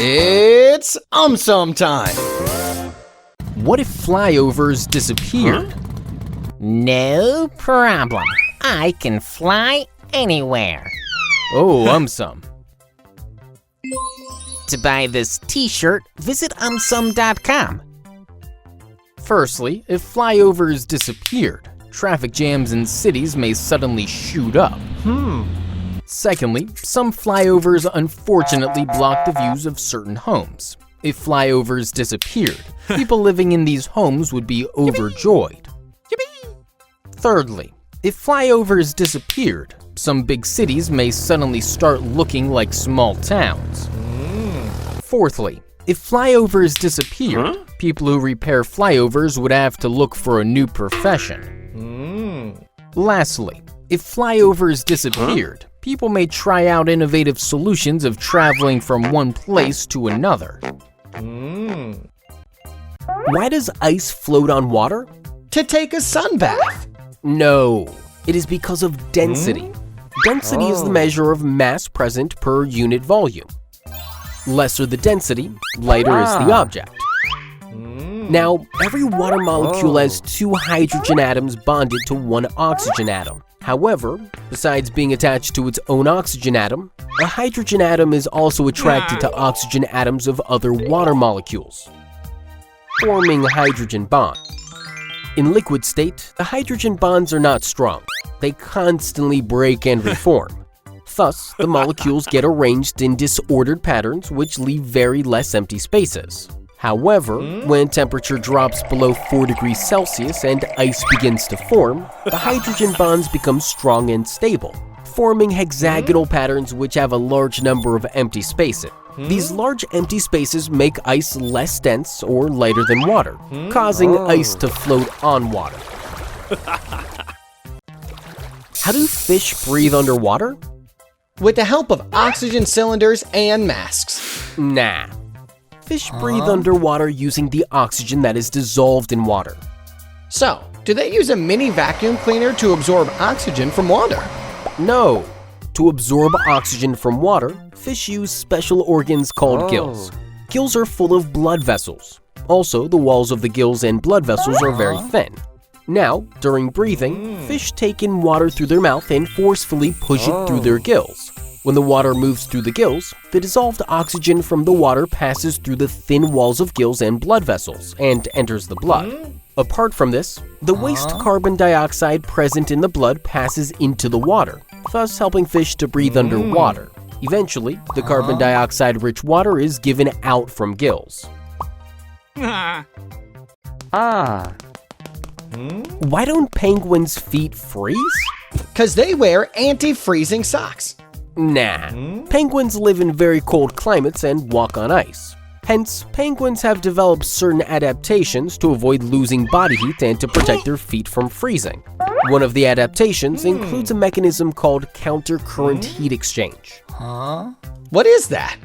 It's AumSum time! What if flyovers disappeared? No problem. I can fly anywhere. Oh, AumSum. To buy this t-shirt, visit AumSum.com. Firstly, if flyovers disappeared, traffic jams in cities may suddenly shoot up. Secondly, some flyovers unfortunately block the views of certain homes. If flyovers disappeared, people living in these homes would be overjoyed. Thirdly, if flyovers disappeared, some big cities may suddenly start looking like small towns. Fourthly, if flyovers disappeared, people who repair flyovers would have to look for a new profession. Lastly, if flyovers disappeared, people may try out innovative solutions of traveling from one place to another. Why does ice float on water? To take a sun bath. No, it is because of density. Density is the measure of mass present per unit volume. Lesser the density, lighter is the object. Now, every water molecule has two hydrogen atoms bonded to one oxygen atom. However, besides being attached to its own oxygen atom, a hydrogen atom is also attracted to oxygen atoms of other water molecules, forming a hydrogen bond. In liquid state, the hydrogen bonds are not strong. They constantly break and reform. Thus, the molecules get arranged in disordered patterns which leave very less empty spaces. However, when temperature drops below 4 degrees Celsius and ice begins to form, the hydrogen bonds become strong and stable, forming hexagonal patterns which have a large number of empty spaces. These large empty spaces make ice less dense or lighter than water, causing ice to float on water. How do fish breathe underwater? With the help of oxygen cylinders and masks. Nah. Fish breathe underwater using the oxygen that is dissolved in water. So, do they use a mini vacuum cleaner to absorb oxygen from water? No. To absorb oxygen from water, fish use special organs called gills. Gills are full of blood vessels. Also, the walls of the gills and blood vessels are very thin. Now, during breathing, fish take in water through their mouth and forcefully push it through their gills. When the water moves through the gills, the dissolved oxygen from the water passes through the thin walls of gills and blood vessels and enters the blood. Apart from this, the waste carbon dioxide present in the blood passes into the water, thus helping fish to breathe underwater. Eventually, the carbon dioxide-rich water is given out from gills. Why don't penguins' feet freeze? 'Cause they wear anti-freezing socks. Nah. Penguins live in very cold climates and walk on ice. Hence, penguins have developed certain adaptations to avoid losing body heat and to protect their feet from freezing. One of the adaptations includes a mechanism called counter-current heat exchange. What is that?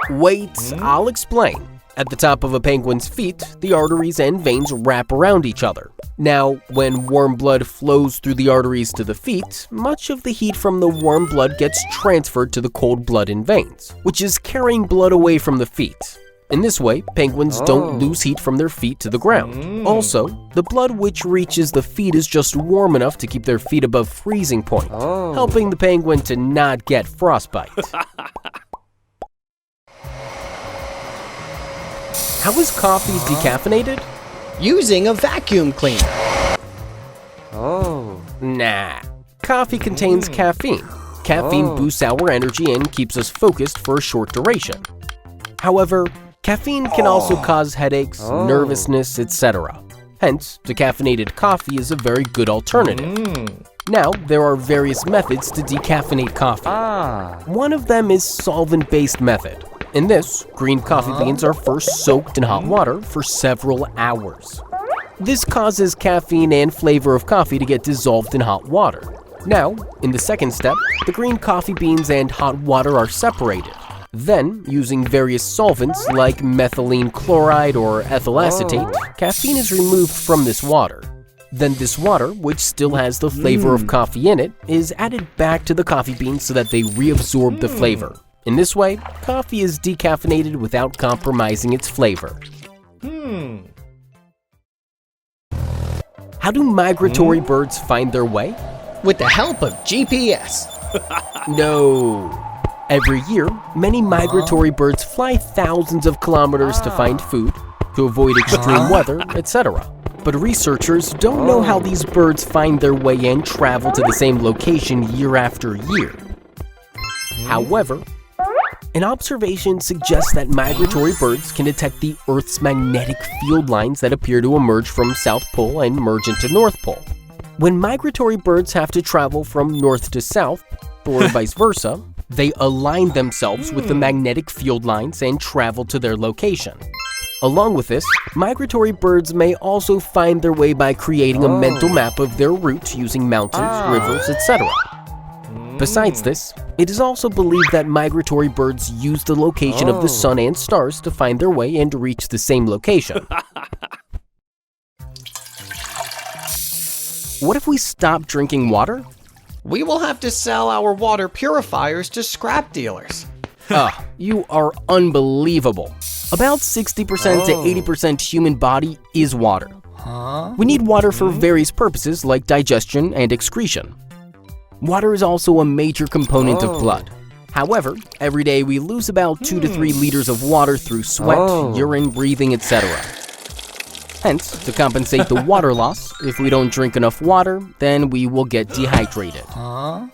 Wait, I'll explain. At the top of a penguin's feet, the arteries and veins wrap around each other. Now, when warm blood flows through the arteries to the feet, much of the heat from the warm blood gets transferred to the cold blood in veins, which is carrying blood away from the feet. In this way, penguins don't lose heat from their feet to the ground. Also, the blood which reaches the feet is just warm enough to keep their feet above freezing point, helping the penguin to not get frostbite. How is coffee decaffeinated? Using a vacuum cleaner. Nah. Coffee contains caffeine. Caffeine boosts our energy and keeps us focused for a short duration. However, caffeine can also cause headaches, nervousness, etc. Hence, decaffeinated coffee is a very good alternative. Now, there are various methods to decaffeinate coffee. One of them is solvent-based method. In this, green coffee beans are first soaked in hot water for several hours. This causes caffeine and flavor of coffee to get dissolved in hot water. Now, in the second step, the green coffee beans and hot water are separated. Then, using various solvents like methylene chloride or ethyl acetate, caffeine is removed from this water. Then this water, which still has the flavor of coffee in it, is added back to the coffee beans so that they reabsorb the flavor. In this way, coffee is decaffeinated without compromising its flavor. How do migratory birds find their way? With the help of GPS. No. Every year, many migratory birds fly thousands of kilometers to find food, to avoid extreme weather, etc. But researchers don't know how these birds find their way and travel to the same location year after year. However, an observation suggests that migratory birds can detect the Earth's magnetic field lines that appear to emerge from South Pole and merge into North Pole. When migratory birds have to travel from north to south, or vice versa, they align themselves with the magnetic field lines and travel to their location. Along with this, migratory birds may also find their way by creating a mental map of their route using mountains, rivers, etc. Besides this, it is also believed that migratory birds use the location of the sun and stars to find their way and reach the same location. What if we stop drinking water? We will have to sell our water purifiers to scrap dealers. You are unbelievable. About 60% to 80% human body is water. We need water for various purposes like digestion and excretion. Water is also a major component of blood. However, every day we lose about 2 to 3 liters of water through sweat, urine, breathing, etc. Hence, to compensate the water loss, if we don't drink enough water, then we will get dehydrated.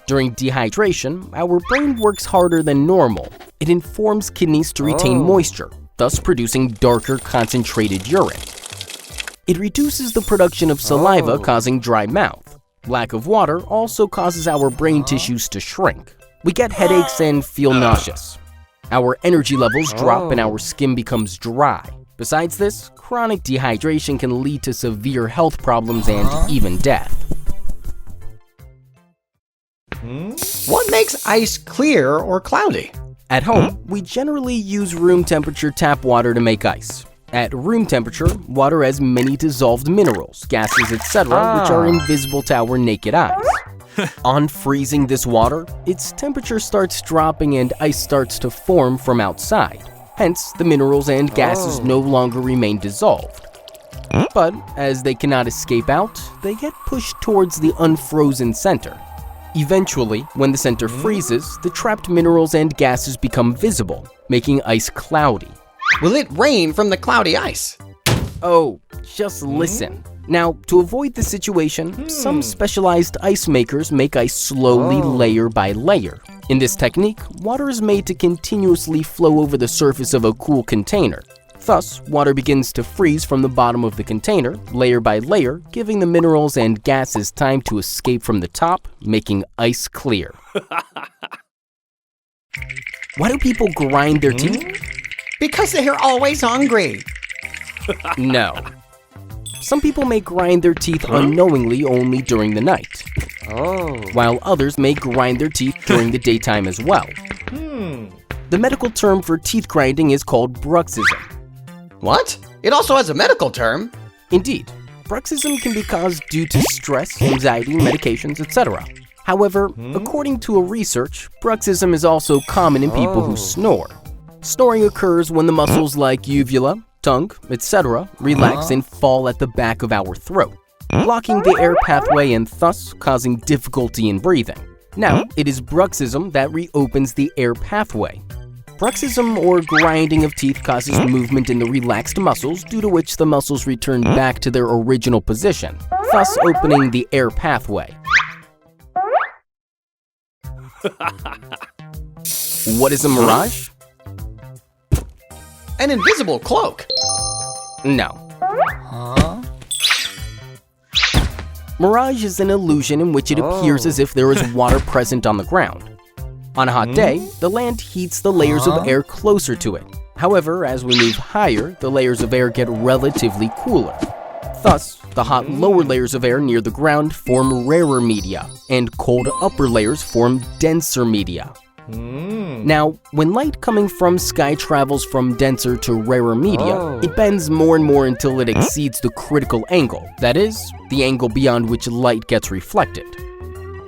During dehydration, our brain works harder than normal. It informs kidneys to retain moisture, thus producing darker concentrated urine. It reduces the production of saliva, causing dry mouth. Lack of water also causes our brain tissues to shrink. We get headaches and feel nauseous. Our energy levels drop and our skin becomes dry. Besides this, chronic dehydration can lead to severe health problems and even death. What makes ice clear or cloudy? At home, we generally use room temperature tap water to make ice. At room temperature, water has many dissolved minerals, gases, etc., which are invisible to our naked eyes. On freezing this water, its temperature starts dropping and ice starts to form from outside. Hence, the minerals and gases no longer remain dissolved. But as they cannot escape out, they get pushed towards the unfrozen center. Eventually, when the center freezes, the trapped minerals and gases become visible, making ice cloudy. Will it rain from the cloudy ice? Oh, just listen. Now, to avoid this situation, some specialized ice makers make ice slowly layer by layer. In this technique, water is made to continuously flow over the surface of a cool container. Thus, water begins to freeze from the bottom of the container, layer by layer, giving the minerals and gases time to escape from the top, making ice clear. Why do people grind their teeth? Because they're always hungry. No. Some people may grind their teeth unknowingly only during the night, while others may grind their teeth during the daytime as well. The medical term for teeth grinding is called bruxism. What? It also has a medical term. Indeed, bruxism can be caused due to stress, anxiety, medications, etc. However, according to a research, bruxism is also common in people who snore. Snoring occurs when the muscles like uvula, tongue, etc. relax and fall at the back of our throat, blocking the air pathway and thus causing difficulty in breathing. Now, it is bruxism that reopens the air pathway. Bruxism or grinding of teeth causes movement in the relaxed muscles, due to which the muscles return back to their original position, thus opening the air pathway. What is a mirage? An invisible cloak. No. Mirage is an illusion in which it appears as if there is water present on the ground. On a hot day, the land heats the layers of air closer to it. However, as we move higher, the layers of air get relatively cooler. Thus, the hot lower layers of air near the ground form rarer media, and cold upper layers form denser media. Now, when light coming from sky travels from denser to rarer media, it bends more and more until it exceeds the critical angle, that is, the angle beyond which light gets reflected.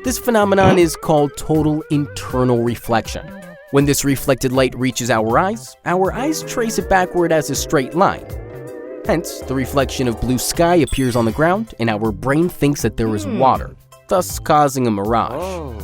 This phenomenon is called total internal reflection. When this reflected light reaches our eyes trace it backward as a straight line. Hence, the reflection of blue sky appears on the ground and our brain thinks that there is water, thus causing a mirage.